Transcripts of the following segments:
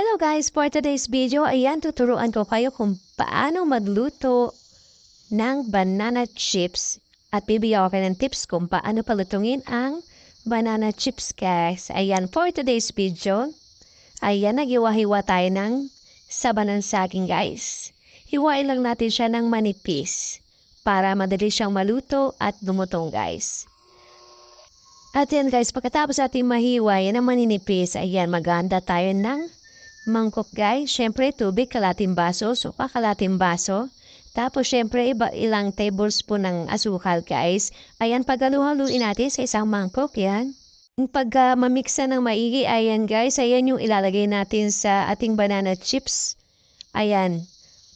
Hello guys! For today's video, ayan tuturuan ko kayo kung paano magluto ng banana chips at bibigyan ko kayo ng tips kung paano palutungin ang banana chips guys. Ayan, for today's video, ayan naghiwa-hiwa tayo ng saba ng saging guys. Hiwain lang natin siya ng manipis para madali siyang maluto at lumutong guys. At yan guys, pagkatapos ating mahiwa yan ang maninipis, ayan maghahanda tayo ng mangkok guys. Siyempre tubig kalating baso, suka kalating baso. Tapos siyempre ilang tablespoon ng asukal guys. Ayan paghalu-haluin natin sa isang mangkok yan. Pag mamiksa ng maigi, ayan guys, ayan yung ilalagay natin sa ating banana chips. Ayan.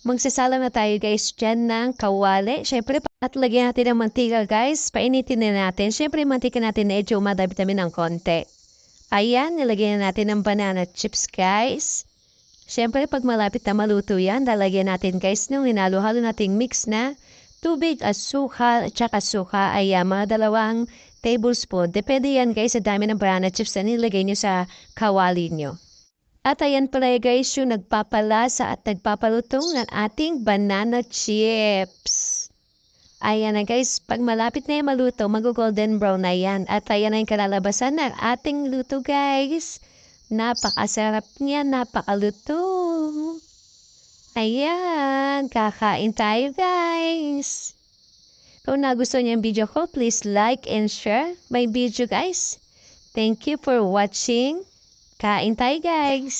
Magsasala na tayo guys dyan ng kawali. Siyempre at lagyan natin ng mantika guys. Painitin na natin. Siyempre mantika natin medyo madami-dami ng konti. Ayan, nilagyan na natin ng banana chips guys. Siyempre pag malapit na maluto yan, lalagyan natin guys ng hinalo-halo nating mix na tubig, asukal, at saka suka. Ayan, mga 2 tablespoon. Depende yan guys sa dami ng banana chips na nilagay nyo sa kawali nyo. At ayan pala guys yung nagpapalasa at nagpapalutong ng ating banana chips. Ayan na guys, pag malapit na yung maluto, mag-golden brown na yan. At ayan na yung kalalabasan ng ating luto guys. Napakasarap niya, napakaluto. Ayan, kakain tayo guys. Kung nagustuhan niyo yung video ko, please like and share my video guys. Thank you for watching. Kain tayo guys.